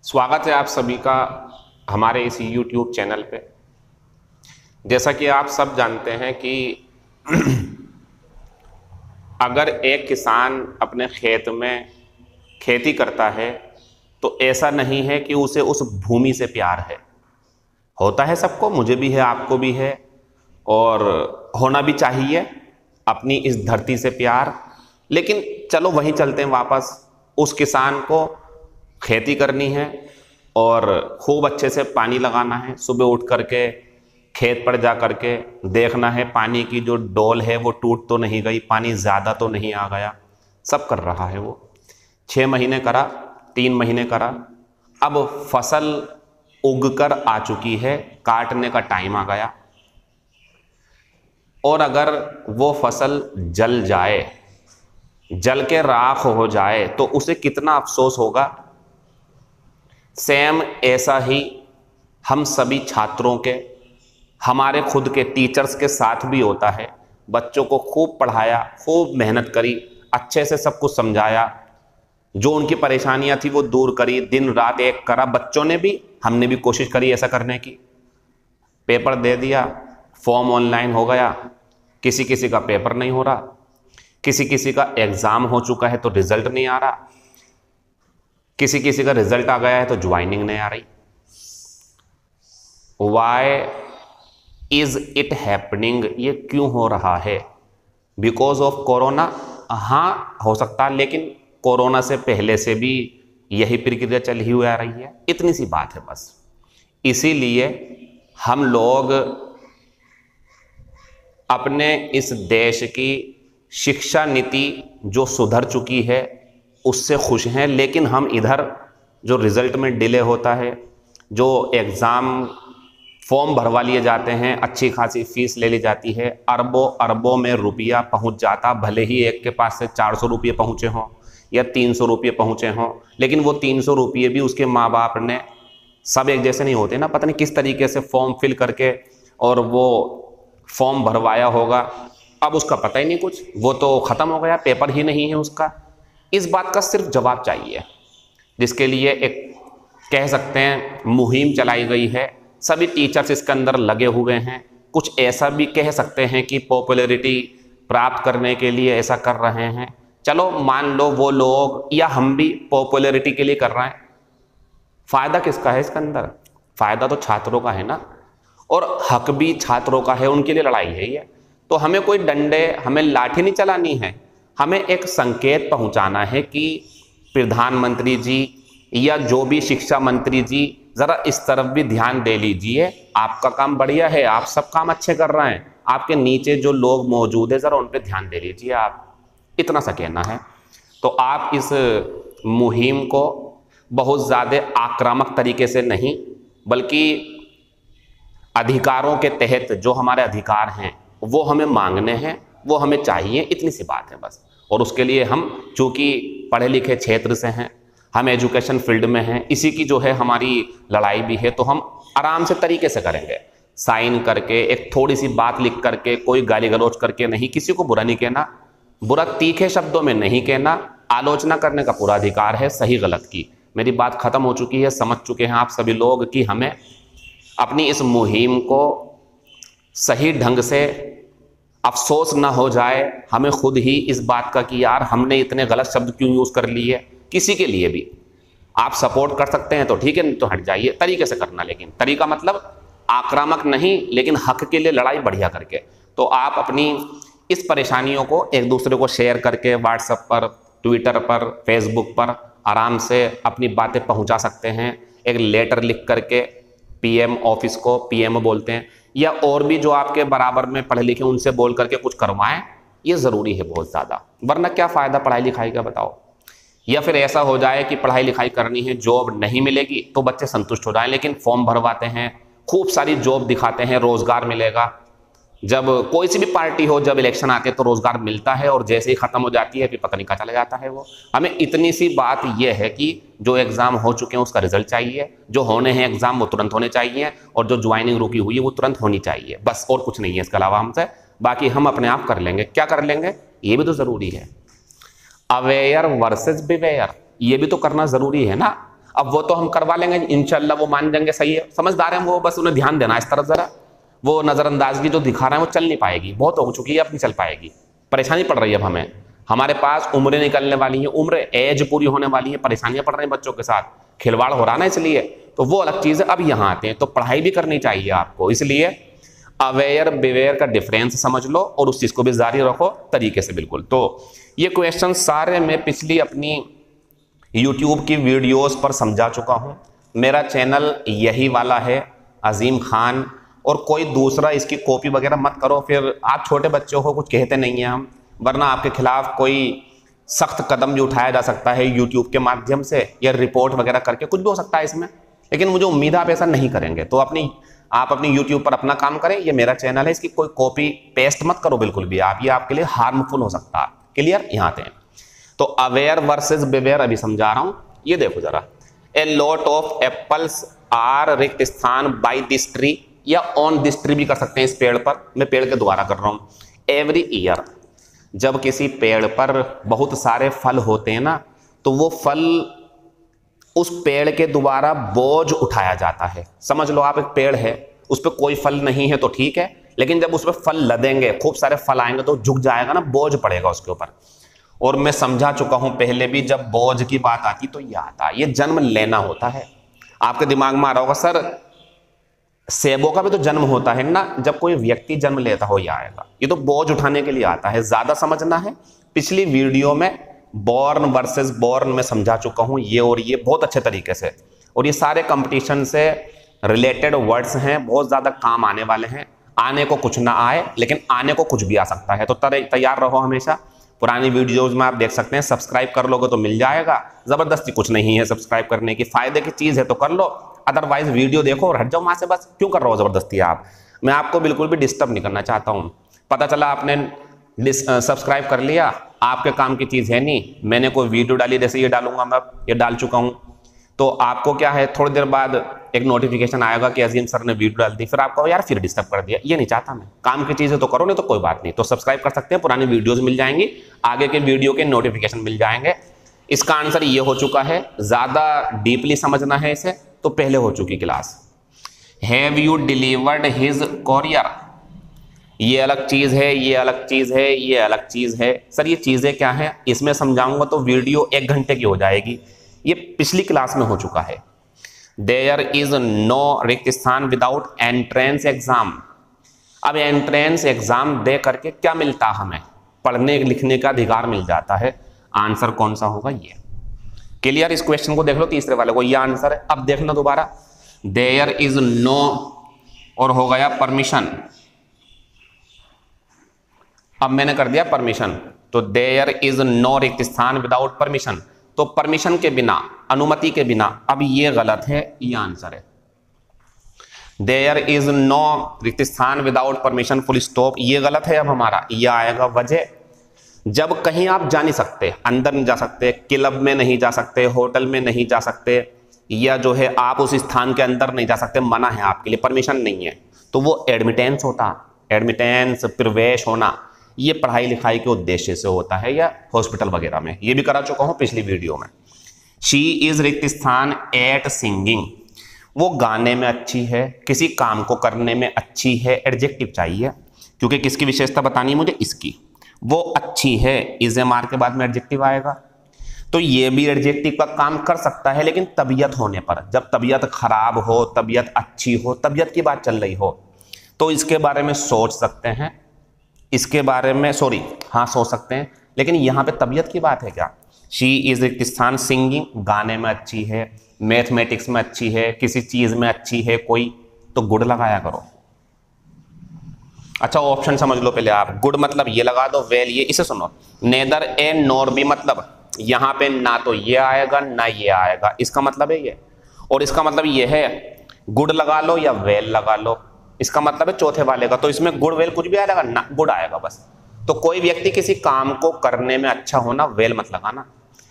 स्वागत है आप सभी का हमारे इस YouTube चैनल पे। जैसा कि आप सब जानते हैं कि अगर एक किसान अपने खेत में खेती करता है तो ऐसा नहीं है कि उसे उस भूमि से प्यार है। होता है सबको, मुझे भी है, आपको भी है, और होना भी चाहिए अपनी इस धरती से प्यार। लेकिन चलो वहीं चलते हैं वापस। उस किसान को खेती करनी है और खूब अच्छे से पानी लगाना है। सुबह उठ करके खेत पर जा करके देखना है पानी की जो डोल है वो टूट तो नहीं गई, पानी ज़्यादा तो नहीं आ गया। सब कर रहा है वो। 6 महीने करा, 3 महीने करा, अब फसल उग कर आ चुकी है, काटने का टाइम आ गया। और अगर वो फसल जल जाए, जल के राख हो जाए, तो उसे कितना अफसोस होगा। सेम ऐसा ही हम सभी छात्रों के, हमारे खुद के टीचर्स के साथ भी होता है। बच्चों को खूब पढ़ाया, खूब मेहनत करी, अच्छे से सब कुछ समझाया, जो उनकी परेशानियां थी वो दूर करी, दिन रात एक करा। बच्चों ने भी, हमने भी कोशिश करी ऐसा करने की। पेपर दे दिया, फॉर्म ऑनलाइन हो गया, किसी किसी का पेपर नहीं हो रहा, किसी किसी का एग्जाम हो चुका है तो रिजल्ट नहीं आ रहा, किसी किसी का रिजल्ट आ गया है तो ज्वाइनिंग नहीं आ रही। Why is it happening? ये क्यों हो रहा है? Because of corona? हाँ, हो सकता है, लेकिन कोरोना से पहले से भी यही प्रक्रिया चली हुई आ रही है। इतनी सी बात है बस। इसीलिए हम लोग अपने इस देश की शिक्षा नीति जो सुधर चुकी है उससे खुश हैं, लेकिन हम इधर जो रिजल्ट में डिले होता है, जो एग्ज़ाम फॉर्म भरवा लिए जाते हैं, अच्छी खासी फीस ले ली जाती है, अरबों अरबों में रुपया पहुंच जाता, भले ही एक के पास से 400 रुपये पहुँचे हों या 300 रुपये पहुँचे हों, लेकिन वो 300 रुपये भी उसके माँ बाप ने, सब एक जैसे नहीं होते ना, पता नहीं किस तरीके से फॉर्म फिल करके और वो फॉर्म भरवाया होगा। अब उसका पता ही नहीं कुछ, वो तो ख़त्म हो गया, पेपर ही नहीं है उसका। इस बात का सिर्फ जवाब चाहिए, जिसके लिए एक कह सकते हैं मुहिम चलाई गई है। सभी टीचर्स इसके अंदर लगे हुए हैं। कुछ ऐसा भी कह सकते हैं कि पॉपुलैरिटी प्राप्त करने के लिए ऐसा कर रहे हैं। चलो मान लो वो लोग या हम भी पॉपुलैरिटी के लिए कर रहे हैं, फ़ायदा किसका है इसके अंदर? फ़ायदा तो छात्रों का है ना, और हक भी छात्रों का है, उनके लिए लड़ाई है ये। तो हमें कोई डंडे, हमें लाठी नहीं चलानी है, हमें एक संकेत पहुंचाना है कि प्रधानमंत्री जी या जो भी शिक्षा मंत्री जी, ज़रा इस तरफ भी ध्यान दे लीजिए। आपका काम बढ़िया है, आप सब काम अच्छे कर रहे हैं, आपके नीचे जो लोग मौजूद है ज़रा उन पर ध्यान दे लीजिए आप। इतना सा कहना है। तो आप इस मुहिम को बहुत ज़्यादा आक्रामक तरीके से नहीं, बल्कि अधिकारों के तहत जो हमारे अधिकार हैं वो हमें मांगने हैं, वो हमें चाहिए, इतनी सी बात है बस। और उसके लिए हम चूँकि पढ़े लिखे क्षेत्र से हैं, हम एजुकेशन फील्ड में हैं, इसी की जो है हमारी लड़ाई भी है, तो हम आराम से तरीके से करेंगे। साइन करके, एक थोड़ी सी बात लिख करके, कोई गाली गलौज करके नहीं, किसी को बुरा नहीं कहना, बुरा तीखे शब्दों में नहीं कहना। आलोचना करने का पूरा अधिकार है, सही गलत की। मेरी बात खत्म हो चुकी है, समझ चुके हैं आप सभी लोग कि हमें अपनी इस मुहिम को सही ढंग से, अफसोस ना हो जाए हमें खुद ही इस बात का कि यार हमने इतने गलत शब्द क्यों यूज़ कर लिए। किसी के लिए भी आप सपोर्ट कर सकते हैं तो ठीक है, नहीं तो हट जाइए। तरीके से करना, लेकिन तरीका मतलब आक्रामक नहीं, लेकिन हक के लिए लड़ाई बढ़िया करके। तो आप अपनी इस परेशानियों को एक दूसरे को शेयर करके व्हाट्सएप पर, ट्विटर पर, फेसबुक पर आराम से अपनी बातें पहुंचा सकते हैं। एक लेटर लिख करके पीएम ऑफिस को, पीएम बोलते हैं, या और भी जो आपके बराबर में पढ़े लिखे उनसे बोल करके कुछ करवाएं। ये ज़रूरी है बहुत ज़्यादा, वरना क्या फ़ायदा पढ़ाई लिखाई का, बताओ। या फिर ऐसा हो जाए कि पढ़ाई लिखाई करनी है, जॉब नहीं मिलेगी तो बच्चे संतुष्ट हो जाएं, लेकिन फॉर्म भरवाते हैं, खूब सारी जॉब दिखाते हैं, रोज़गार मिलेगा। जब कोई सी भी पार्टी हो, जब इलेक्शन आते हैं तो रोज़गार मिलता है, और जैसे ही ख़त्म हो जाती है फिर पता नहीं कहाँ चला जाता है वो। हमें इतनी सी बात यह है कि जो एग्ज़ाम हो चुके हैं उसका रिजल्ट चाहिए, जो होने हैं एग्ज़ाम वो तुरंत होने चाहिए, और जो ज्वाइनिंग रुकी हुई है वो तुरंत होनी चाहिए, बस। और कुछ नहीं है इसके अलावा हमसे। बाकी हम अपने आप कर लेंगे। क्या कर लेंगे ये भी तो ज़रूरी है। अवेयर वर्सेस बिवेयर, ये भी तो करना ज़रूरी है ना। अब वो तो हम करवा लेंगे इंशाल्लाह, वो मान जाएंगे, सही है, समझदार हैं वो, बस उन्हें ध्यान देना इस तरफ जरा। वो नज़रअंदाजगी जो दिखा रहे हैं वो चल नहीं पाएगी, बहुत हो चुकी है, अब नहीं चल पाएगी, परेशानी पड़ रही है अब हमें। हमारे पास उम्रें निकलने वाली हैं, उम्र एज पूरी होने वाली है, परेशानियां पड़ रही हैं बच्चों के साथ, खिलवाड़ हो रहा ना, इसलिए तो वो अलग चीज़ है। अब यहाँ आते हैं तो पढ़ाई भी करनी चाहिए आपको, इसलिए अवेयर बिवेयर का डिफरेंस समझ लो और उस चीज़ को भी जारी रखो तरीके से, बिल्कुल। तो ये क्वेश्चन सारे मैं पिछली अपनी YouTube की वीडियोस पर समझा चुका हूँ। मेरा चैनल यही वाला है, अजीम खान, और कोई दूसरा इसकी कॉपी वगैरह मत करो, फिर आप छोटे बच्चों को कुछ कहते नहीं हैं हम, वरना आपके खिलाफ कोई सख्त कदम भी उठाया जा सकता है YouTube के माध्यम से, या रिपोर्ट वगैरह करके, कुछ भी हो सकता है इसमें। लेकिन मुझे उम्मीद है आप ऐसा नहीं करेंगे। तो आप अपनी YouTube पर अपना काम करें, ये मेरा चैनल है, इसकी कोई कॉपी पेस्ट मत करो बिल्कुल भी आप, ये आपके लिए हार्मफुल हो सकता है। क्लियर? यहाँ आते हैं तो अवेयर वर्सेस बिवेयर अभी समझा रहा हूं, ये देखो जरा। A lot of apples are, रिक्त स्थान, बाय दिस ट्री, या ऑन दिस ट्री भी कर सकते हैं, इस पेड़ पर, मैं पेड़ के द्वारा कर रहा हूं। एवरी ईयर, जब किसी पेड़ पर बहुत सारे फल होते हैं ना, तो वो फल उस पेड़ के द्वारा बोझ उठाया जाता है। समझ लो आप एक पेड़ है, उस पर कोई फल नहीं है तो ठीक है, लेकिन जब उस पर फल लदेंगे, खूब सारे फल आएंगे तो झुक जाएगा ना, बोझ पड़ेगा उसके ऊपर। और मैं समझा चुका हूं पहले भी, जब बोझ की बात आती तो ये आता, ये जन्म लेना होता है। आपके दिमाग में आ रहा होगा सर सेबों का भी तो जन्म होता है ना, जब कोई व्यक्ति जन्म लेता हो ये आएगा, ये तो बोझ उठाने के लिए आता है, ज्यादा समझना है। पिछली वीडियो में बॉर्न वर्सेस बॉर्न में समझा चुका हूं ये और ये बहुत अच्छे तरीके से, और ये सारे कंपटीशन से रिलेटेड वर्ड्स हैं, बहुत ज्यादा काम आने वाले हैं। आने को कुछ ना आए, लेकिन आने को कुछ भी आ सकता है, तो तैयार रहो हमेशा। पुरानी वीडियोज में आप देख सकते हैं, सब्सक्राइब कर लोगे तो मिल जाएगा, जबरदस्ती कुछ नहीं है सब्सक्राइब करने की, फायदे की चीज है तो कर लो, अदरवाइज वीडियो देखो और हट जाओ वहां से। बस क्यों कर रहे हो जबरदस्ती आप? मैं आपको बिल्कुल भी डिस्टर्ब नहीं करना चाहता हूं। पता चला आपने सब्सक्राइब कर लिया, आपके काम की चीज है नहीं, मैंने कोई वीडियो डाली, जैसे ये डालूंगा मैं, ये डाल चुका हूं, तो आपको क्या है, थोड़ी देर बाद एक नोटिफिकेशन आएगा कि अजीम सर ने वीडियो डाल दी, फिर आपको यार फिर डिस्टर्ब कर दिया। ये नहीं चाहता मैं, काम की चीजें तो करो, नहीं तो कोई बात नहीं। तो सब्सक्राइब कर सकते हैं, पुरानी वीडियोस मिल जाएंगी, आगे के वीडियो के नोटिफिकेशन मिल जाएंगे। इसका आंसर ये हो चुका है। ज्यादा डीपली समझना है इसे तो पहले हो चुकी class. Have you delivered his courier, ये अलग चीज है, ये अलग चीज है, ये अलग चीज है। सर ये चीजें क्या है, इसमें समझाऊंगा तो वीडियो 1 घंटे की हो जाएगी, ये पिछली क्लास में हो चुका है। देयर इज नो, रिक्त स्थान, विदाउट एंट्रेंस एग्जाम। अब एंट्रेंस एग्जाम दे करके क्या मिलता हमें? पढ़ने लिखने का अधिकार मिल जाता है। आंसर कौन सा होगा? ये क्लियर? इस क्वेश्चन को देख लो, तीसरे वाले को, ये आंसर है। अब देखना दोबारा, देयर इज नो और हो गया परमिशन, अब मैंने कर दिया परमिशन, तो देयर इज नो रिक्त स्थान विदाउट परमिशन, तो परमिशन के बिना, अनुमति के बिना। अब ये गलत है, ये आंसर है। देयर इज नो रिक्त स्थान विदाउट परमिशन फुल स्टॉप, ये गलत है। अब हमारा ये आएगा वजह, जब कहीं आप जा नहीं सकते, अंदर नहीं जा सकते, क्लब में नहीं जा सकते, होटल में नहीं जा सकते, या जो है आप उस स्थान के अंदर नहीं जा सकते, मना है आपके लिए, परमिशन नहीं है, तो वो एडमिटेंस होता। एडमिटेंस, प्रवेश होना, ये पढ़ाई लिखाई के उद्देश्य से होता है, या हॉस्पिटल वगैरह में, ये भी करा चुका हूं पिछली वीडियो में। शी इज रिक्त स्थान एट सिंगिंग, वो गाने में अच्छी है, किसी काम को करने में अच्छी है, एडजेक्टिव चाहिए, क्योंकि किसकी विशेषता बतानी है मुझे, इसकी। वो अच्छी है, इज एम आर के बाद में एडजेक्टिव आएगा, तो ये भी एडजेक्टिव का काम कर सकता है, लेकिन तबीयत होने पर, जब तबीयत खराब हो, तबीयत अच्छी हो, तबीयत की बात चल रही हो, तो इसके बारे में सोच सकते हैं, इसके बारे में हाँ सोच सकते हैं, लेकिन यहां पे तबीयत की बात है क्या? शी इज रिक्त स्थान सिंगिंग, गाने में अच्छी है, मैथमेटिक्स में अच्छी है, किसी चीज में अच्छी है कोई, तो गुड लगाया करो। अच्छा ऑप्शन समझ लो पहले आप, गुड मतलब ये लगा दो, वेल ये, इसे सुनो, नेदर ए नॉर बी, मतलब यहां पे ना तो ये आएगा ना ये आएगा, इसका मतलब है ये, और इसका मतलब ये है, गुड लगा लो या वेल लगा लो, इसका मतलब है चौथे वाले का, तो इसमें गुड वेल कुछ भी आएगा ना, गुड आएगा बस। तो कोई व्यक्ति किसी काम को करने में अच्छा होना, वेल मत लगाना।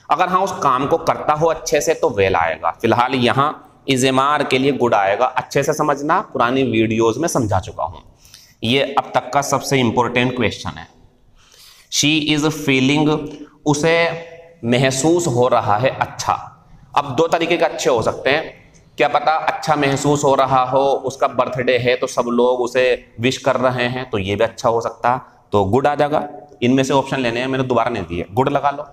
अगर हाँ उस काम को करता हो अच्छे से तो वेल आएगा। फिलहाल यहाँ इज़ेमार के लिए गुड आएगा, अच्छे से समझना, पुरानी वीडियोज में समझा चुका हूं। ये अब तक का सबसे इंपॉर्टेंट क्वेश्चन है। शी इज फीलिंग, उसे महसूस हो रहा है अच्छा। अब दो तरीके के अच्छे हो सकते हैं, क्या पता अच्छा महसूस हो रहा हो, उसका बर्थडे है तो सब लोग उसे विश कर रहे हैं, तो ये भी अच्छा हो सकता, तो गुड आ जाएगा। इनमें से ऑप्शन लेने हैं, मैंने दोबारा नहीं दिए, गुड लगा लो।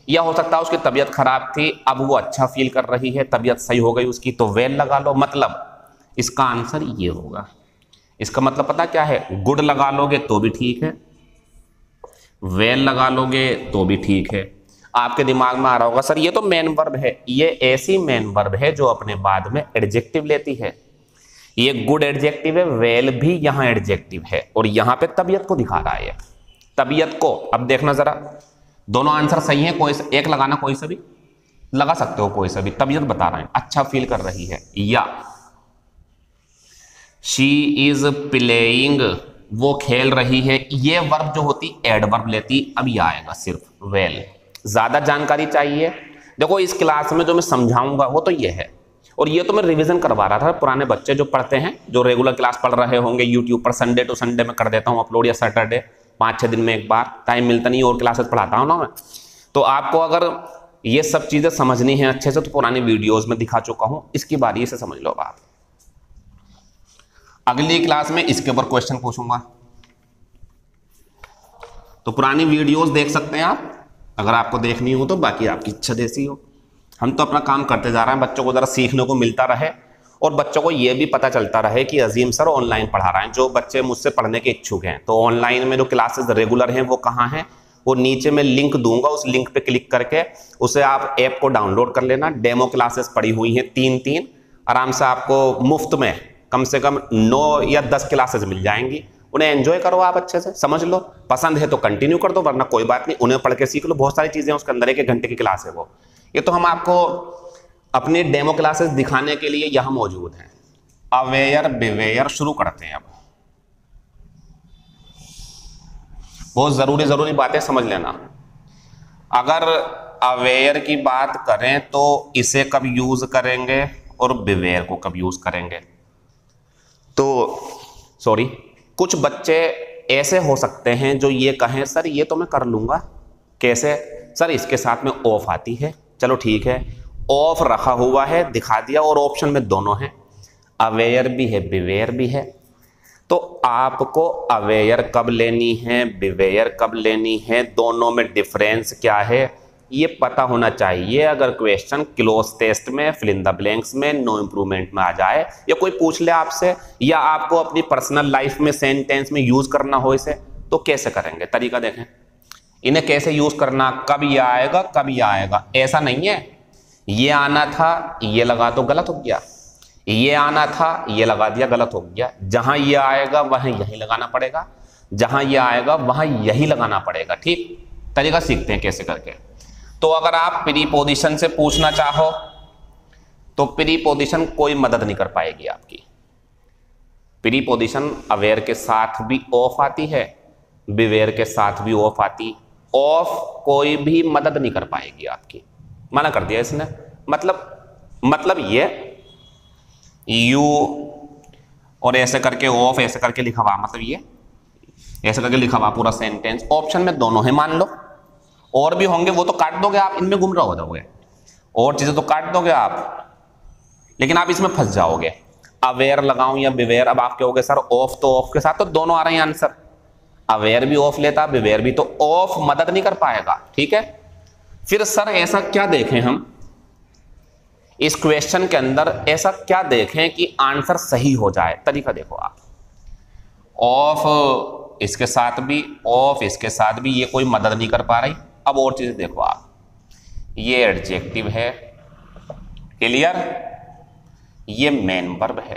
या हो सकता है उसकी तबीयत खराब थी, अब वो अच्छा फील कर रही है, तबीयत सही हो गई उसकी, तो वेल लगा लो। मतलब इसका आंसर ये होगा। इसका मतलब पता क्या है, गुड लगा लोगे तो भी ठीक है, वेल लगा लोगे तो भी ठीक है। आपके दिमाग में आ रहा होगा सर ये तो मेन वर्ब है, ये ऐसी मेन वर्ब है जो अपने बाद में एडजेक्टिव लेती है। ये गुड एडजेक्टिव है, वेल भी यहां एडजेक्टिव है, और यहां पे तबीयत को दिखा रहा है, तबीयत को। अब देखना जरा, दोनों आंसर सही है, कोई एक लगाना, कोई सा भी लगा सकते हो, कोई सा भी। तबीयत बता रहे हैं अच्छा फील कर रही है, या शी इज प्लेइंग, वो खेल रही है। ये वर्ब जो होती एडवर्ब लेती, अब ये आएगा सिर्फ वेल। ज्यादा जानकारी चाहिए, देखो इस क्लास में जो मैं समझाऊंगा वो तो ये है, और ये तो मैं रिवीजन करवा रहा था। पुराने बच्चे जो पढ़ते हैं, जो रेगुलर क्लास पढ़ रहे होंगे यूट्यूब पर, संडे टू संडे में कर देता हूँ अपलोड, या सैटरडे 5-6 दिन में एक बार, टाइम मिलता नहीं और क्लासेस पढ़ाता हूँ ना मैं। तो आपको अगर ये सब चीजें समझनी है अच्छे से, तो पुरानी वीडियोज में दिखा चुका हूं, इसकी बारी से समझ लो आप। अगली क्लास में इसके ऊपर क्वेश्चन पूछूंगा, तो पुरानी वीडियोस देख सकते हैं आप अगर आपको देखनी हो तो, बाकी आपकी इच्छा जैसी हो। हम तो अपना काम करते जा रहे हैं, बच्चों को जरा सीखने को मिलता रहे, और बच्चों को यह भी पता चलता रहे कि अजीम सर ऑनलाइन पढ़ा रहे हैं। जो बच्चे मुझसे पढ़ने के इच्छुक हैं, तो ऑनलाइन में जो क्लासेस रेगुलर हैं वो कहाँ हैं, वो नीचे मैं लिंक दूंगा, उस लिंक पे क्लिक करके उसे आप ऐप को डाउनलोड कर लेना। डेमो क्लासेस पड़ी हुई हैं 3-3, आराम से आपको मुफ्त में कम से कम 9 या 10 क्लासेस मिल जाएंगी। उन्हें एंजॉय करो, आप अच्छे से समझ लो, पसंद है तो कंटिन्यू कर दो, वरना कोई बात नहीं, उन्हें पढ़ के सीख लो। बहुत सारी चीजें उसके अंदर, 1 घंटे की क्लास है वो। ये तो हम आपको अपनी डेमो क्लासेस दिखाने के लिए यहां मौजूद हैं। अवेयर बिवेयर शुरू करते हैं। अब बहुत जरूरी बातें समझ लेना। अगर अवेयर की बात करें तो इसे कब यूज करेंगे और बिवेयर को कब यूज करेंगे, तो सॉरी, कुछ बच्चे ऐसे हो सकते हैं जो ये कहें सर ये तो मैं कर लूंगा। कैसे सर, इसके साथ में ऑफ आती है, चलो ठीक है, ऑफ रखा हुआ है दिखा दिया, और ऑप्शन में दोनों हैं, अवेयर भी है बिवेयर भी है। तो आपको अवेयर कब लेनी है, बिवेयर कब लेनी है, दोनों में डिफरेंस क्या है, ये पता होना चाहिए। अगर क्वेश्चन क्लोज टेस्ट में, फिल इन द ब्लैंक्स में, नो इंप्रूवमेंट में आ जाए, या कोई पूछ ले आपसे, या आपको अपनी पर्सनल लाइफ में सेंटेंस में यूज करना हो इसे, तो कैसे करेंगे, तरीका देखें। इन्हें कैसे यूज करना, कब ये आएगा कब ये आएगा, ऐसा नहीं है ये आना था ये लगा तो गलत हो गया, ये आना था ये लगा दिया गलत हो गया। जहां ये आएगा वहां यही लगाना पड़ेगा, जहां ये आएगा वहां यही लगाना पड़ेगा। ठीक, तरीका सीखते हैं कैसे करके। तो अगर आप प्रीपोजिशन से पूछना चाहो तो प्रीपोजिशन कोई मदद नहीं कर पाएगी आपकी। प्रीपोजिशन अवेयर के साथ भी ऑफ आती है, बिवेयर के साथ भी ऑफ आती, ऑफ कोई भी मदद नहीं कर पाएगी आपकी, मना कर दिया इसने। मतलब ये यू और ऐसे करके ऑफ ऐसे करके लिखा हुआ, मतलब ये ऐसे करके लिखा हुआ पूरा सेंटेंस, ऑप्शन में दोनों है मान लो, और भी होंगे वो तो काट दोगे आप, इनमें गुमराह हो जाओगे, और चीजें तो काट दोगे आप, लेकिन आप इसमें फंस जाओगे। अवेयर लगाऊं या बिवेयर, अब आप कहोगे सर ऑफ तो ऑफ के साथ तो दोनों आ रहे हैं आंसर, अवेयर भी ऑफ लेता बिवेयर भी, तो ऑफ मदद नहीं कर पाएगा। ठीक है, फिर सर ऐसा क्या देखें हम इस क्वेश्चन के अंदर, ऐसा क्या देखें कि आंसर सही हो जाए, तरीका देखो आप। ऑफ इसके साथ भी, ऑफ इसके साथ भी, ये कोई मदद नहीं कर पा रही। अब और चीज देखो आप, ये एडजेक्टिव है, क्लियर, ये मेन वर्ब है।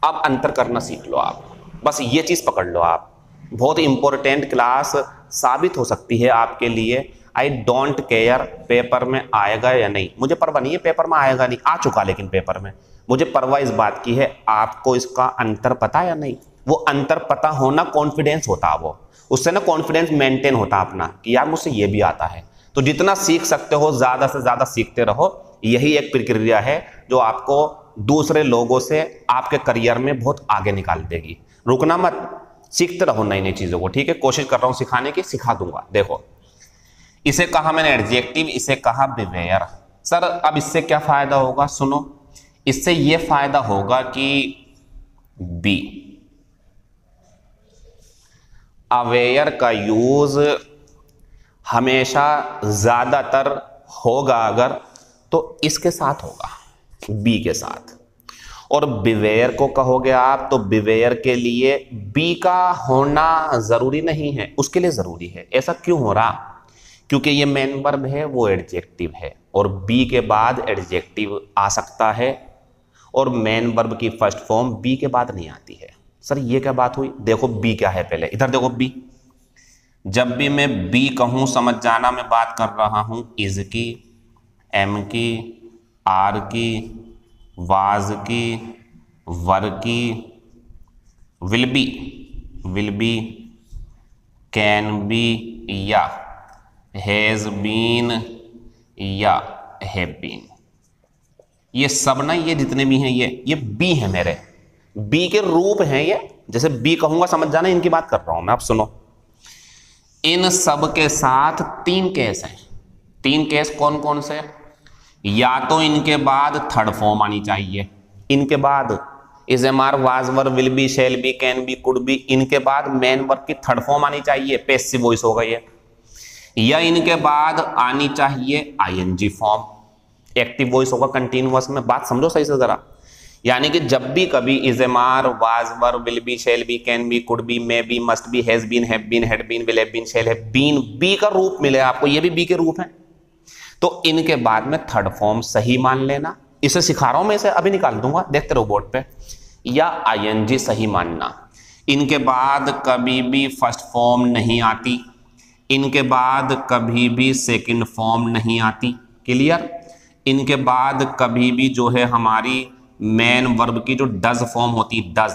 अब अंतर करना सीख लो आप, बस ये चीज पकड़ लो आप। बहुत इंपॉर्टेंट क्लास साबित हो सकती है आपके लिए। आई डोंट केयर पेपर में आएगा या नहीं, मुझे परवाह नहीं है पेपर में आएगा नहीं, आ चुका लेकिन पेपर में, मुझे परवाह इस बात की है आपको इसका अंतर पता या नहीं। वो अंतर पता होना कॉन्फिडेंस होता है, वो उससे ना कॉन्फिडेंस मेंटेन होता अपना कि यार मुझसे ये भी आता है। तो जितना सीख सकते हो ज्यादा से ज्यादा सीखते रहो, यही एक प्रक्रिया है जो आपको दूसरे लोगों से आपके करियर में बहुत आगे निकाल देगी। रुकना मत, सीखते रहो नई नई चीजों को। ठीक है, कोशिश कर रहा हूं सिखाने की, सिखा दूंगा। देखो इसे कहा मैंने एडजेक्टिव, इसे कहा बिवेयर। सर अब इससे क्या फायदा होगा, सुनो, इससे ये फायदा होगा कि बी अवेयर का यूज हमेशा ज्यादातर होगा अगर तो इसके साथ होगा, बी के साथ। और बिवेयर को कहोगे आप तो बिवेयर के लिए बी का होना जरूरी नहीं है, उसके लिए जरूरी है। ऐसा क्यों हो रहा, क्योंकि ये मेन वर्ब है, वो एडजेक्टिव है और बी के बाद एडजेक्टिव आ सकता है और मेन वर्ब की फर्स्ट फॉर्म बी के बाद नहीं आती है। सर ये क्या बात हुई, देखो बी क्या है, पहले इधर देखो बी। जब भी मैं बी कहूं समझ जाना मैं बात कर रहा हूं इज की, एम की, आर की, वाज की, वर की, विल बी, कैन बी या हैज बीन या हैव बीन। ये सब ना, ये जितने भी हैं ये बी है, मेरे बी के रूप हैं ये। जैसे बी कहूंगा समझ जाना, इनकी बात कर रहा हूं मैं। अब सुनो, इन सब के साथ 3 केस हैं। 3 केस कौन कौन से, या तो इनके बाद थर्ड फॉर्म आनी चाहिए, इनके बाद is am are was were will be shall be can be could be, इनके बाद मेन वर्ब की थर्ड फॉर्म आनी चाहिए, पैसिव वॉइस होगा ये। या इनके बाद आनी चाहिए आईएनजी फॉर्म, एक्टिव वॉइस होगा कंटिन्यूअस में। बात समझो सही से जरा, यानी कि जब भी कभी is am are was were will be shall be can be could be may be must be has been have been had been will have been shall have been be का रूप मिले आपको, ये भी बी के रूप है, तो इनके बाद में थर्ड फॉर्म सही मान लेना। इसे सिखा रहा हूं मैं, इसे अभी निकाल दूंगा, देखते रहो बोर्ड पे। या आईएनजी सही मानना, इनके बाद कभी भी फर्स्ट फॉर्म नहीं आती, इनके बाद कभी भी सेकंड फॉर्म नहीं आती, क्लियर। इनके बाद कभी भी जो है हमारी मेन वर्ब की जो डज फॉर्म होती, डज,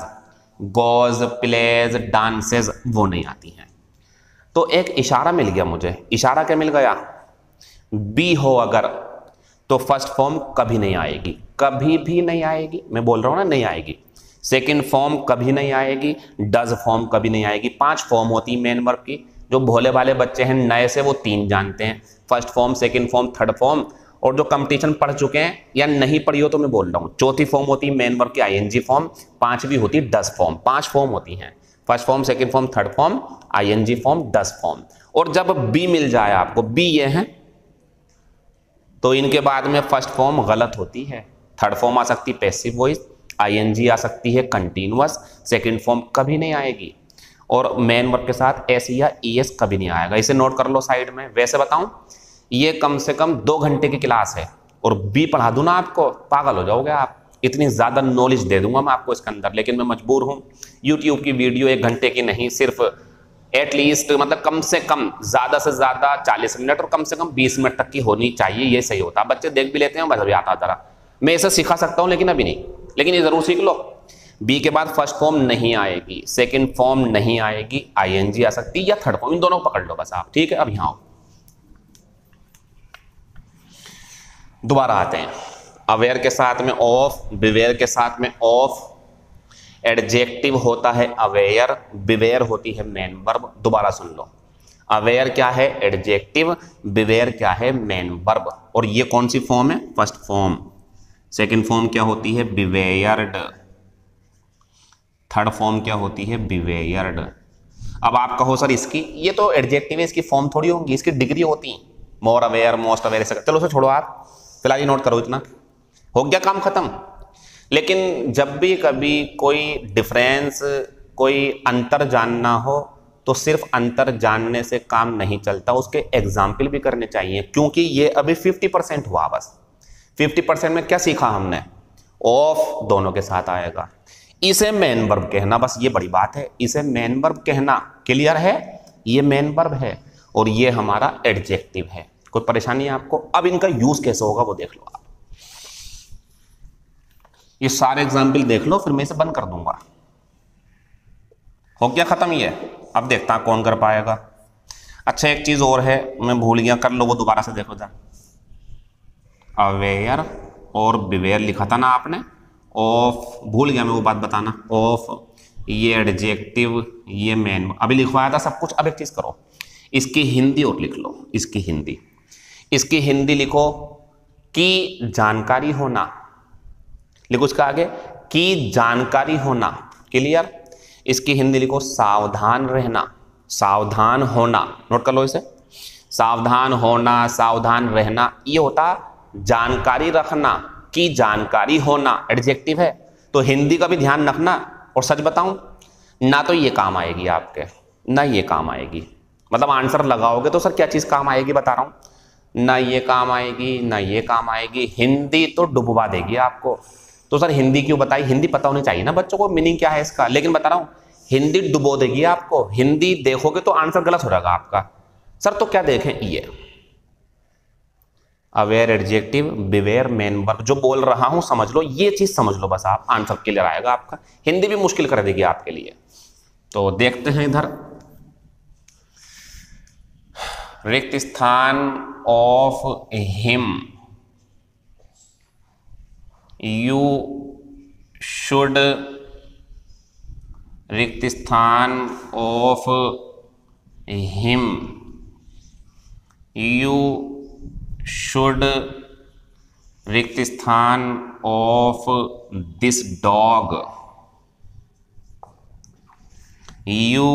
गोज, प्लेज, डांसेज, वो नहीं आती हैं। तो एक इशारा मिल गया मुझे, इशारा क्या मिल गया, बी हो अगर तो फर्स्ट फॉर्म कभी नहीं आएगी, कभी भी नहीं आएगी, मैं बोल रहा हूं ना नहीं आएगी। सेकंड फॉर्म कभी नहीं आएगी, डज फॉर्म कभी नहीं आएगी। 5 फॉर्म होती मेन वर्ब की, जो भोले वाले बच्चे हैं नए से वो 3 जानते हैं, first form, second form, third form. और जो कंपटीशन पढ़ चुके हैं या नहीं पढ़ी हो तो मैं बोल रहा हूं, चौथी फॉर्म होती है मेन वर्ब की आईएनजी फॉर्म, 5वीं होती है डज फॉर्म। 5 फॉर्म होती हैं, first form, second form, third form, I N G form, does form. और जब बी मिल जाए आपको, बी ये है, तो इनके बाद में फर्स्ट फॉर्म गलत होती है, थर्ड फॉर्म आ सकती है पैसिव वॉइस, आईएनजी आ सकती है कंटिन्यूअस, सेकंड फॉर्म कभी नहीं आएगी, और मेन वर्ब के साथ एस या ईएस कभी नहीं आएगा। इसे नोट कर लो साइड में। वैसे बताऊं, ये कम से कम 2 घंटे की क्लास है और बी पढ़ा दूं ना आपको, पागल हो जाओगे आप, इतनी ज्यादा नॉलेज दे दूंगा मैं आपको इसके अंदर। लेकिन मैं मजबूर हूं, यूट्यूब की वीडियो 1 घंटे की नहीं, सिर्फ एटलीस्ट मतलब कम से कम ज्यादा से ज्यादा 40 मिनट और कम से कम 20 मिनट तक की होनी चाहिए, ये सही होता। बच्चे देख भी लेते हैं, बस अभी आता जरा, मैं इसे सिखा सकता हूं लेकिन अभी नहीं। लेकिन ये जरूर सीख लो, बी के बाद फर्स्ट फॉर्म नहीं आएगी, सेकंड फॉर्म नहीं आएगी, आईएनजी आ सकती है या थर्ड फॉर्म, इन दोनों को पकड़ लो बस आप, ठीक है। अब यहां आओ, दोबारा आते हैं। अवेयर के साथ में ऑफ, बिवेयर के साथ में ऑफ, एडजेक्टिव होता है अवेयर, बिवेयर होती है मेन वर्ब। दोबारा सुन लो, अवेयर क्या है, एडजेक्टिव, बिवेयर क्या है, मेन वर्ब। और ये कौन सी फॉर्म है, फर्स्ट फॉर्म। सेकंड फॉर्म क्या होती है, बिवेयर्ड। थर्ड फॉर्म क्या होती है, बिवेयर्ड। अब आप कहो सर इसकी, ये तो एडजेक्टिव है, इसकी फॉर्म थोड़ी होंगी, इसकी डिग्री होती, मोर अवेयर, मोस्ट अवेयर। चलो उसे छोड़ो आप, फिलहाल ये नोट करो, इतना हो गया काम खत्म। लेकिन जब भी कभी कोई डिफरेंस, कोई अंतर जानना हो तो सिर्फ अंतर जानने से काम नहीं चलता, उसके एग्जाम्पल भी करने चाहिए। क्योंकि ये अभी 50% हुआ, बस 50% में क्या सीखा हमने, ऑफ दोनों के साथ आएगा, इसे मेन वर्ब कहना, बस ये बड़ी बात है, इसे मेन वर्ब कहना। क्लियर है, ये मेन वर्ब है और ये हमारा एडजेक्टिव है। कोई परेशानी है आपको? अब इनका यूज कैसे होगा वो देख लो आप, ये सारे एग्जाम्पल देख लो, फिर मैं इसे बंद कर दूंगा। हो गया खत्म ये। अब देखता कौन कर पाएगा। अच्छा एक चीज और है, मैं भूल गया, कर लो वो दोबारा से देखो जा। अवेयर और बिवेयर लिखा था ना आपने, ऑफ, भूल गया मैं वो बात बताना, ऑफ, ये एडजेक्टिव, ये मेन, अभी लिखवाया था सब कुछ। अब एक चीज करो, इसकी हिंदी और लिख लो, इसकी हिंदी, इसकी हिंदी लिखो की जानकारी होना, लिखो उसका आगे की जानकारी होना, क्लियर। इसकी हिंदी लिखो सावधान रहना, सावधान होना, नोट कर लो इसे, सावधान होना, सावधान रहना, ये होता जानकारी रखना, की जानकारी होना एडजेक्टिव है। तो हिंदी का भी ध्यान रखना। और सच बताऊं, ना तो ये काम आएगी आपके, ना ये काम आएगी। मतलब आंसर लगाओगे तो सर क्या चीज काम आएगी बता रहा हूं, ना ये काम आएगी ना ये काम आएगी, हिंदी तो डुबवा देगी आपको। तो सर हिंदी क्यों बताई, हिंदी पता होनी चाहिए ना बच्चों को मीनिंग क्या है इसका, लेकिन बता रहा हूं हिंदी डुबो देगी आपको। हिंदी देखोगे तो आंसर गलत हो जाएगा आपका। सर तो क्या देखें, ये aware adjective, beware main verb, जो बोल रहा हूं समझ लो, ये चीज समझ लो बस, आप आंसर क्लियर आएगा आपका। हिंदी भी मुश्किल कर देगी आपके लिए। तो देखते हैं इधर, रिक्त स्थान ऑफ हिम, यू शुड, रिक्त स्थान ऑफ हिम, यू शुड, रिक्त स्थान of this dog, you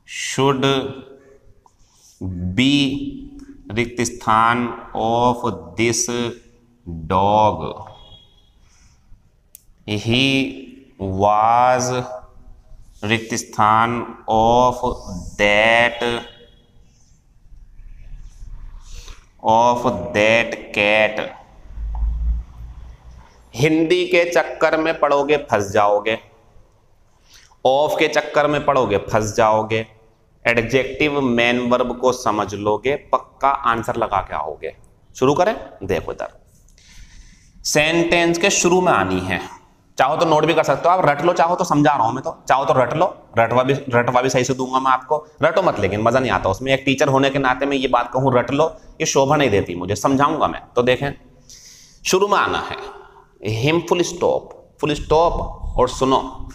should be, रिक्त स्थान of this dog, he was, रिक्त स्थान ऑफ दैट कैट। हिंदी के चक्कर में पड़ोगे फंस जाओगे, ऑफ के चक्कर में पड़ोगे फंस जाओगे, एडजेक्टिव मेन वर्ब को समझ लोगे, पक्का आंसर लगा के आओगे। शुरू करें, देखो इधर सेंटेंस के शुरू में आनी है। चाहो तो नोट भी कर सकते हो आप, रट लो, चाहो तो समझा रहा हूं मैं, तो चाहो तो रट लो, रटवा भी सही से दूंगा मैं आपको। रटो मत, लेकिन मजा नहीं आता उसमें। एक टीचर होने के नाते मैं ये बात कहूं रट लो, ये शोभा नहीं देती मुझे, समझाऊंगा मैं। तो देखें शुरू में आना है him full stop, full stop. और सुनो,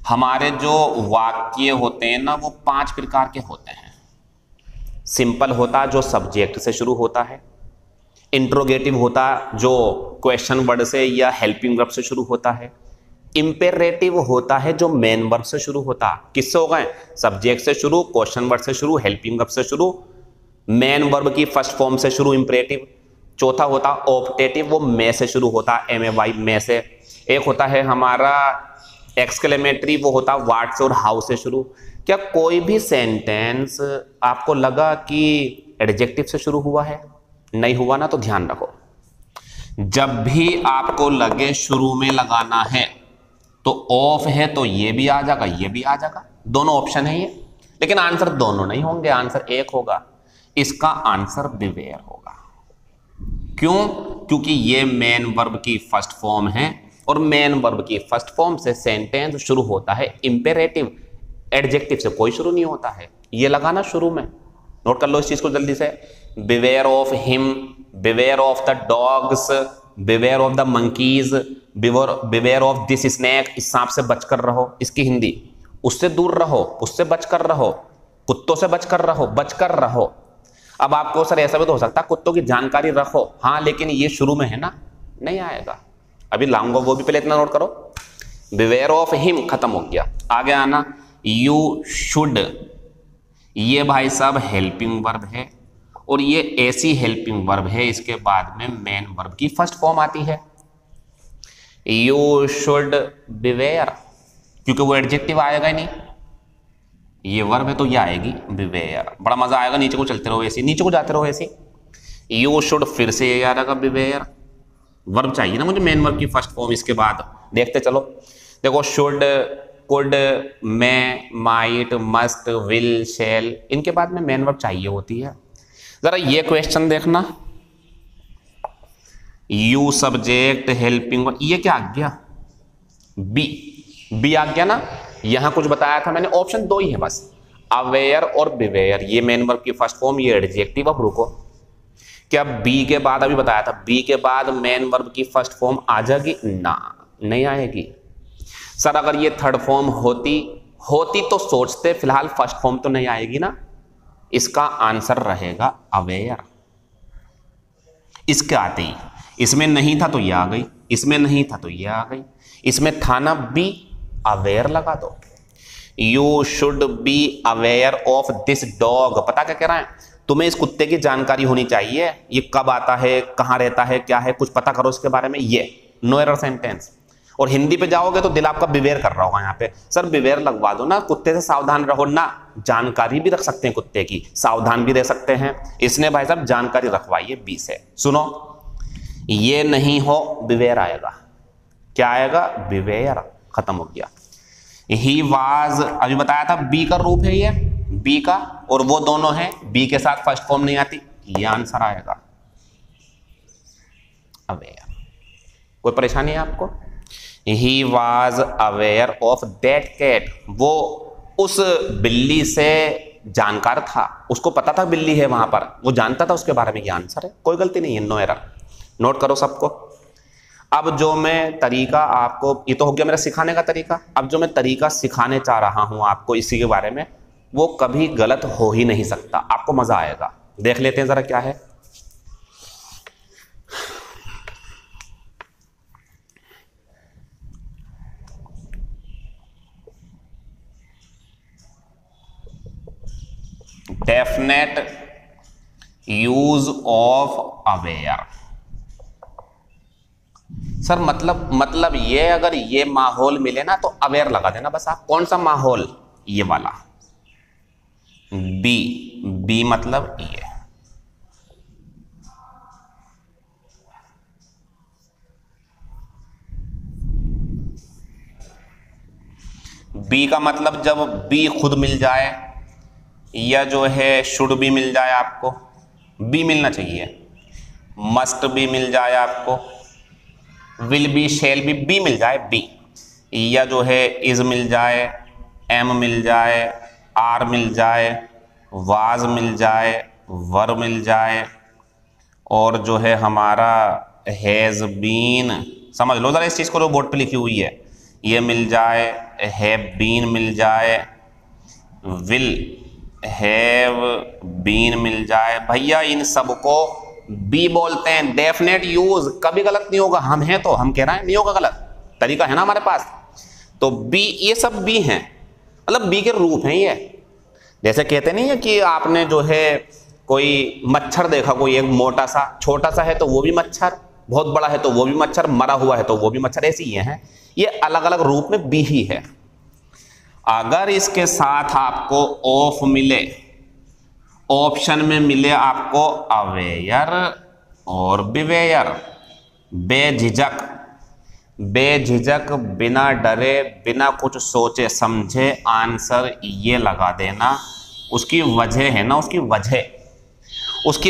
हमारे जो वाक्य होते हैं ना वो 5 प्रकार के होते हैं। सिंपल होता जो सब्जेक्ट से शुरू होता है, इंट्रोगेटिव होता जो क्वेश्चन वर्ड से या हेल्पिंग वर्ब से शुरू होता है, इंपेरेटिव होता है जो मेन वर्ब से शुरू होता। किससे हो गए, सब्जेक्ट से शुरू, क्वेश्चन वर्ड से शुरू, हेल्पिंग वर्ब से शुरू, मेन वर्ब की फर्स्ट फॉर्म से शुरू इंपेरेटिव। चौथा होता ऑप्टेटिव, वो मे से शुरू होता, MAY मे से। एक होता है हमारा एक्सक्लेमेटरी, वो होता व्हाट से और हाउ से शुरू। क्या कोई भी सेंटेंस आपको लगा कि एडजेक्टिव से शुरू हुआ है? नहीं हुआ ना, तो ध्यान रखो, जब भी आपको लगे शुरू में लगाना है तो ऑफ है तो ये भी आ जाएगा, ये भी आ जाएगा, दोनों ऑप्शन है ये। लेकिन आंसर दोनों नहीं होंगे, आंसर एक होगा। इसका आंसर बिवेयर होगा। क्यों? क्योंकि ये मेन वर्ब की फर्स्ट फॉर्म है और मेन वर्ब की फर्स्ट फॉर्म से सेंटेंस शुरू होता है इंपेरेटिव, एडजेक्टिव से कोई शुरू नहीं होता है। ये लगाना शुरू में, नोट कर लो इस चीज को जल्दी से। Beware of him, beware of the dogs, beware of the monkeys, beware of this snake, इस सांप से बचकर रहो। इसकी हिंदी उससे दूर रहो, उससे बचकर रहो, कुत्तों से बचकर रहो, बचकर रहो। अब आपको सर ऐसा भी तो हो सकता है कुत्तों की जानकारी रखो, हाँ लेकिन ये शुरू में है ना, नहीं आएगा, अभी लाऊंगा वो भी, पहले इतना नोट करो। बिवेयर ऑफ हिम खत्म हो गया, आगे आना यू शुड। ये भाई साहब हेल्पिंग वर्ब है और ये ऐसी हेल्पिंग वर्ब है इसके बाद में मेन वर्ब की फर्स्ट फॉर्म आती है। यू शुड बिवेयर, क्योंकि वो एडजेक्टिव आएगा ही नहीं, ये वर्ब है तो ये आएगी बिवेयर। बड़ा मजा आएगा, नीचे को चलते रहो ऐसे, नीचे को जाते रहो ऐसे। यू शुड फिर से ये आ जाएगा बिवेयर, वर्ब चाहिए ना मुझे मेन वर्ब की फर्स्ट फॉर्म इसके बाद। देखते चलो, देखो should, could, may, might, must, will, shall, इनके बाद में मेन वर्ब चाहिए होती है। जरा ये क्वेश्चन देखना, यू सब्जेक्ट हेल्पिंग वर्ब, ये क्या आ गया? बी आ गया ना। यहां कुछ बताया था मैंने, ऑप्शन 2 ही है बस, अवेयर और बिवेयर, ये मेन वर्ब की फर्स्ट फॉर्म, ये एडजेक्टिव। अब रुको, क्या बी के बाद, अभी बताया था बी के बाद मेन वर्ब की फर्स्ट फॉर्म आ जाएगी? ना, नहीं आएगी। सर अगर ये थर्ड फॉर्म होती तो सोचते, फिलहाल फर्स्ट फॉर्म तो नहीं आएगी ना, इसका आंसर रहेगा अवेयर। इसके आते ही, इसमें नहीं था तो ये आ गई, इसमें नहीं था तो ये आ गई, इसमें था ना बी, अवेयर लगा दो। You should be aware of this dog. पता क्या कह रहा है, तुम्हें इस कुत्ते की जानकारी होनी चाहिए, ये कब आता है, कहाँ रहता है, क्या है, कुछ पता करो इसके बारे में। ये नो एरर सेंटेंस। और हिंदी पे जाओगे तो दिल आपका बिवेयर कर रहा होगा यहाँ पे, सर बिवेयर लगवा दो ना, कुत्ते से सावधान रहो ना। जानकारी भी रख सकते हैं कुत्ते की, सावधान भी रह सकते हैं। इसने भाई साहब जानकारी रखवाई है बी से। सुनो, ये नहीं हो बिवेयर आएगा, क्या आएगा, बिवेयर। खत्म हो गया। ही वाज, अभी बताया था बी का रूप है ये, बी का, और वो दोनों है, बी के साथ फर्स्ट फॉर्म नहीं आती, ये आंसर आएगा अवेयर। कोई परेशानी है आपको? He was aware of that cat, वो उस बिल्ली से जानकार था, उसको पता था बिल्ली है वहां पर, वो जानता था उसके बारे में। ये आंसर है, कोई गलती नहीं है, नो एरर। नोट करो सबको। अब जो मैं तरीका आपको, ये तो हो गया मेरा सिखाने का तरीका, अब जो मैं तरीका सिखाने चाह रहा हूं आपको इसी के बारे में, वो कभी गलत हो ही नहीं सकता, आपको मजा आएगा। देख लेते हैं जरा क्या है। Definite use of aware. Sir मतलब ये, अगर ये माहौल मिले ना तो अवेयर लगा देना बस आप। कौन सा माहौल? ये वाला, बी। बी मतलब ये। बी का मतलब जब बी खुद मिल जाए, या जो है शुड भी मिल जाए, आपको बी मिलना चाहिए, मस्ट भी मिल जाए आपको, will be, shall be, be मिल जाए बी, या जो है इज मिल जाए, एम मिल जाए, आर मिल जाए, वाज मिल जाए, वर मिल जाए, और जो है हमारा हैज बीन, समझ लो जरा इस चीज को, जो बोर्ड पे लिखी हुई है, ये मिल जाए, हैव बीन मिल जाए, विल हैव बीन मिल जाए। भैया इन सबको बी बोलते हैं। डेफिनेट यूज कभी गलत नहीं होगा, हम हैं तो हम कह रहे हैं नहीं होगा गलत, तरीका है ना हमारे पास। तो बी, ये सब बी हैं, मतलब बी के रूप हैं ये। जैसे कहते नहीं है कि आपने जो है कोई मच्छर देखा, कोई एक मोटा सा, छोटा सा है तो वो भी मच्छर, बहुत बड़ा है तो वो भी मच्छर, मरा हुआ है तो वो भी मच्छर, ऐसे ही हैं। ये अलग अलग रूप में बी ही है। अगर इसके साथ आपको ऑफ मिले, ऑप्शन में मिले आपको अवेयर और बिवेयर, बेझिझक बिना डरे, बिना कुछ सोचे समझे आंसर ये लगा देना। उसकी वजह है ना, उसकी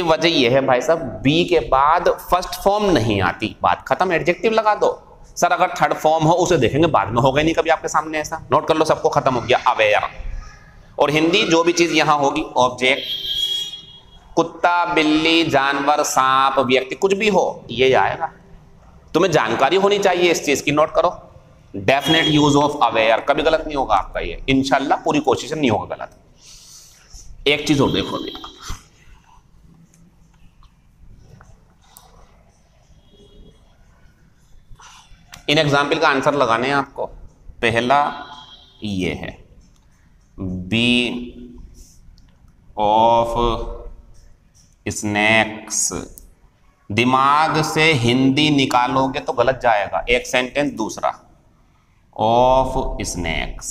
वजह यह है भाई साहब, बी के बाद फर्स्ट फॉर्म नहीं आती, बात खत्म, एडजेक्टिव लगा दो। सर अगर थर्ड फॉर्म हो उसे देखेंगे बाद में, होगा ही नहीं कभी आपके सामने ऐसा। नोट कर लो सबको, खत्म हो गया अवेयर। और हिंदी जो भी चीज यहां होगी, ऑब्जेक्ट, कुत्ता, बिल्ली, जानवर, सांप, व्यक्ति, कुछ भी हो ये आएगा। तुम्हें जानकारी होनी चाहिए इस चीज की। नोट करो, डेफिनेट यूज ऑफ अवेयर, कभी गलत नहीं होगा आपका ये, इंशाल्लाह पूरी कोशिश नहीं होगा गलत। एक चीज और देखो अभी, इन एग्जाम्पल का आंसर लगाने हैं आपको। पहला ये है, बी ऑफ स्नैक्स। दिमाग से हिंदी निकालोगे तो गलत जाएगा, एक सेंटेंस दूसरा, ऑफ स्नैक्स,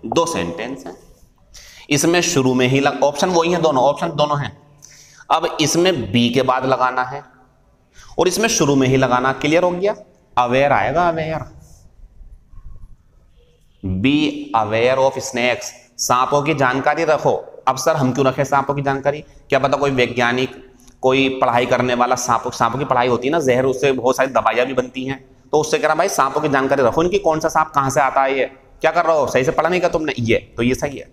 दो सेंटेंस हैं। इसमें शुरू में ही ऑप्शन वही है, दोनों ऑप्शन दोनों हैं। अब इसमें बी के बाद लगाना है और इसमें शुरू में ही लगाना। क्लियर हो गया? अवेयर आएगा, aware, be aware of snacks, सांपों की जानकारी रखो। अब सर हम क्यों रखें सांपों की जानकारी? क्या पता कोई वैज्ञानिक, कोई पढ़ाई करने वाला, सांपों की पढ़ाई होती है ना, जहर, उससे बहुत सारी दवाइयां भी बनती हैं, तो उससे कह रहा भाई सांपों की जानकारी रखो, इनकी कौन सा सांप कहां से आता है, ये क्या कर रहे हो, सही से पढ़ा नहीं क्या तुमने, ये तो ये सही है।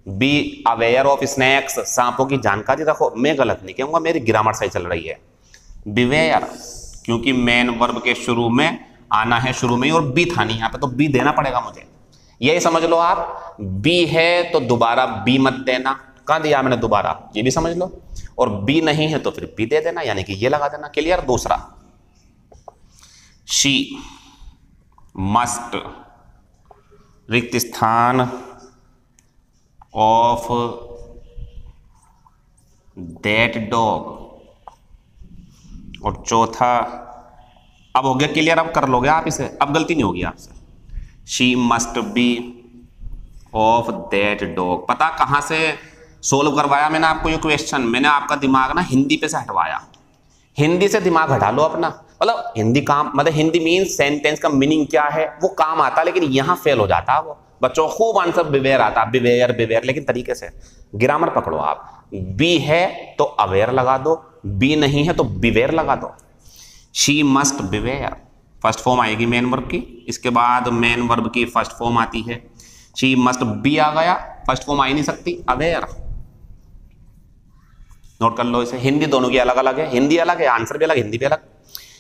बी अवेयर ऑफ स्नैक्स, सांपों की जानकारी रखो। मैं गलत नहीं कहूंगा, मेरी ग्रामर सही चल रही है। बिवेयर, क्योंकि मेन वर्ब के शुरू में आना है, शुरू में ही, और बी था नहीं यहाँ पे, तो बी देना पड़ेगा मुझे। यही समझ लो आप, बी है तो दोबारा बी मत देना। कहां दिया मैंने दोबारा, ये भी समझ लो। और बी नहीं है तो फिर बी दे देना, यानी कि ये लगा देना। क्लियर। दूसरा, शी मस्ट रिक्त स्थान ऑफ दैट डॉग। और चौथा, अब हो गया क्लियर, अब कर लोगे आप इसे, अब गलती नहीं होगी आपसे। She must be of that dog. पता कहां से सोल्व करवाया मैंने आपको ये क्वेश्चन? मैंने आपका दिमाग ना हिंदी पे से हटवाया। हिंदी से दिमाग हटा लो अपना, मतलब हिंदी काम, मतलब हिंदी मीन्स सेंटेंस का मीनिंग क्या है वो काम आता, लेकिन यहां फेल हो जाता है वो। बच्चों खूब आंसर बिवेयर आता, बिवेयर बिवेयर, लेकिन तरीके से ग्रामर पकड़ो आप। बी है तो अवेयर लगा दो, बी नहीं है तो बिवेयर लगा दो। She must beware first form आएगी मेन वर्ब की, इसके बाद मेन वर्ब की फर्स्ट फॉर्म आती है। शी मस्ट बी आ गया, फर्स्ट फॉर्म आ ही नहीं सकती, अवेयर। नोट कर लो इसे, हिंदी दोनों की अलग अलग है, हिंदी अलग है, आंसर भी अलग, हिंदी भी अलग।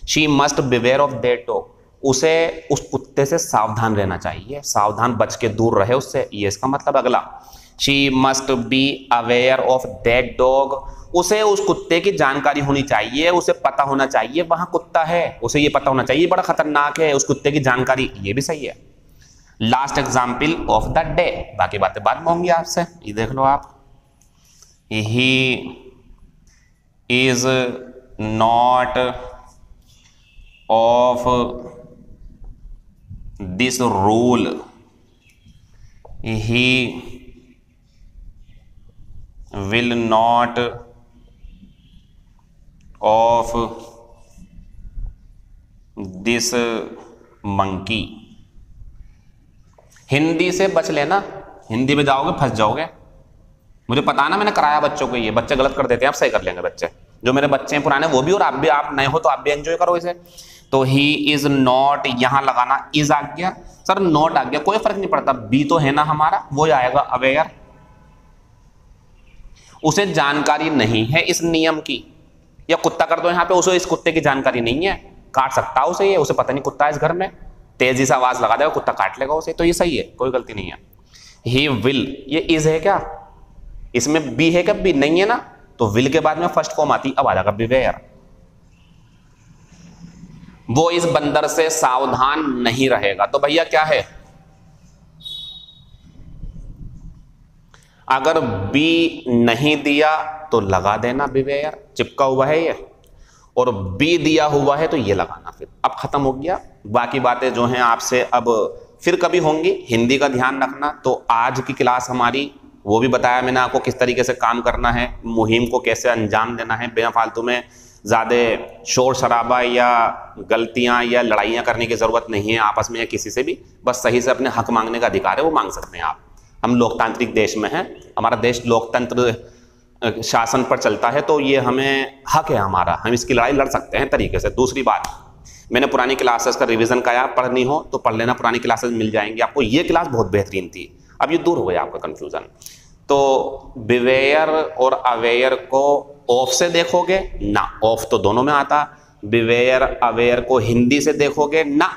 She must beware of that dog, उसे उस कुत्ते से सावधान रहना चाहिए, सावधान बच के दूर रहे उससे, ये इसका मतलब। अगला, she must be aware of that dog, उसे उस कुत्ते की जानकारी होनी चाहिए, उसे पता होना चाहिए वहां कुत्ता है, उसे ये पता होना चाहिए बड़ा खतरनाक है, उस कुत्ते की जानकारी, ये भी सही है। Last example of the day, बाकी बातें बाद में होंगी आपसे, ये देख लो आप। He is not of this rule, he will not of this monkey. Hindi से बच लेना, हिंदी में जाओगे फंस जाओगे। मुझे पता ना, मैंने कराया बच्चों को, ये बच्चे गलत कर देते हैं, आप सही कर लेंगे बच्चे, जो मेरे बच्चे हैं पुराने वो भी, और आप भी, आप नए हो तो आप भी एंजॉय करो इसे। तो ही इज नॉट, यहां लगाना इज आ गया, सर नॉट आ गया, कोई फर्क नहीं पड़ता, बी तो है ना हमारा, वो आएगा अवेयर। उसे जानकारी नहीं है इस नियम की, या कुत्ता कर दो यहाँ पे, उसे इस कुत्ते की जानकारी नहीं है, काट सकता उसे, ये उसे पता नहीं कुत्ता है इस घर में, तेजी से आवाज लगा देगा कुत्ता काट लेगा उसे, तो ये सही है, कोई गलती नहीं है। ही विल, ये इज है क्या, इसमें बी है क्या? बी नहीं है ना, तो विल के बाद में फर्स्ट फॉर्म आती, अब आ जाएगा बिवेयर। वो इस बंदर से सावधान नहीं रहेगा, तो भैया क्या है, अगर बी नहीं दिया तो लगा देना बिवेयर, चिपका हुआ है ये, और बी दिया हुआ है तो ये लगाना, फिर अब खत्म हो गया। बाकी बातें जो हैं आपसे अब फिर कभी होंगी, हिंदी का ध्यान रखना। तो आज की क्लास हमारी, वो भी बताया मैंने आपको किस तरीके से काम करना है, मुहिम को कैसे अंजाम देना है, बिना फालतू में ज़्यादा शोर शराबा या गलतियां या लड़ाइयां करने की ज़रूरत नहीं है आपस में या किसी से भी, बस सही से अपने हक मांगने का अधिकार है वो मांग सकते हैं आप। हम लोकतांत्रिक देश में हैं, हमारा देश लोकतंत्र शासन पर चलता है, तो ये हमें हक है हमारा, हम इसकी लड़ाई लड़ सकते हैं तरीके से। दूसरी बात, मैंने पुरानी क्लासेस का रिवीजन कराया, पढ़नी हो तो पढ़ लेना, पुरानी क्लासेस मिल जाएंगी आपको। ये क्लास बहुत बेहतरीन थी, अब ये दूर हो गया आपका कंफ्यूजन। तो बिवेयर और अवेयर को ऑफ से देखोगे ना, ऑफ तो दोनों में आता, बिवेयर अवेयर को हिंदी से देखोगे ना,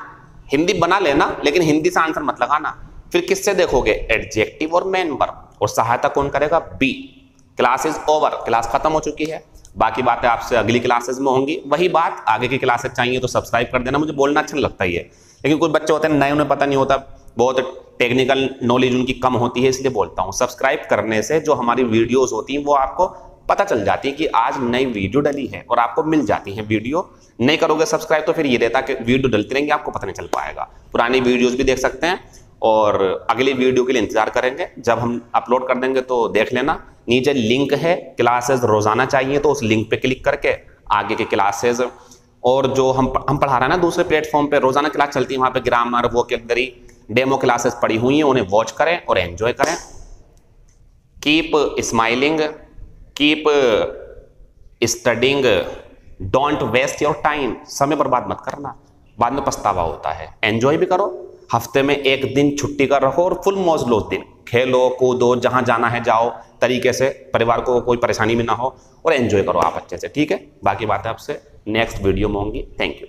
हिंदी बना लेना लेकिन हिंदी से आंसर मत लगाना। फिर किससे देखोगे? एडजेक्टिव और मेन वर्ब, और सहायता कौन करेगा? B. Class is over, class खत्म हो चुकी है, बाकी बातें आपसे अगली क्लासेस में होंगी। वही बात, आगे की क्लासेस चाहिए तो सब्सक्राइब कर देना, मुझे बोलना अच्छा लगता ही है, लेकिन कुछ बच्चे होते हैं नए, उन्हें पता नहीं होता, बहुत टेक्निकल नॉलेज उनकी कम होती है, इसलिए बोलता हूं। सब्सक्राइब करने से जो हमारी वीडियोस होती हैं वो आपको पता चल जाती है कि आज नई वीडियो डली है, और आपको मिल जाती है वीडियो। नहीं करोगे सब्सक्राइब तो फिर ये रहता कि वीडियो डलती रहेंगी, आपको पता नहीं चल पाएगा। पुरानी वीडियोस भी देख सकते हैं, और अगली वीडियो के लिए इंतजार करेंगे, जब हम अपलोड कर देंगे तो देख लेना। नीचे लिंक है, क्लासेस रोजाना चाहिए तो उस लिंक पे क्लिक करके आगे के क्लासेस, और जो हम पढ़ा रहे हैं ना दूसरे प्लेटफॉर्म पे, रोजाना क्लास चलती है वहां पे, ग्रामर वोकैबुलरी डेमो क्लासेस पड़ी हुई हैं, उन्हें वॉच करें और एंजॉय करें। Keep smiling, keep studying, don't waste your time, समय बर्बाद मत करना, बाद में पछतावा होता है। एंजॉय भी करो, हफ्ते में एक दिन छुट्टी कर रखो और फुल मौज लो, उस दिन खेलो कूदो, जहां जाना है जाओ तरीके से, परिवार को कोई परेशानी भी ना हो, और एंजॉय करो आप अच्छे से, ठीक है। बाकी बातें आपसे नेक्स्ट वीडियो में होंगी। Thank you.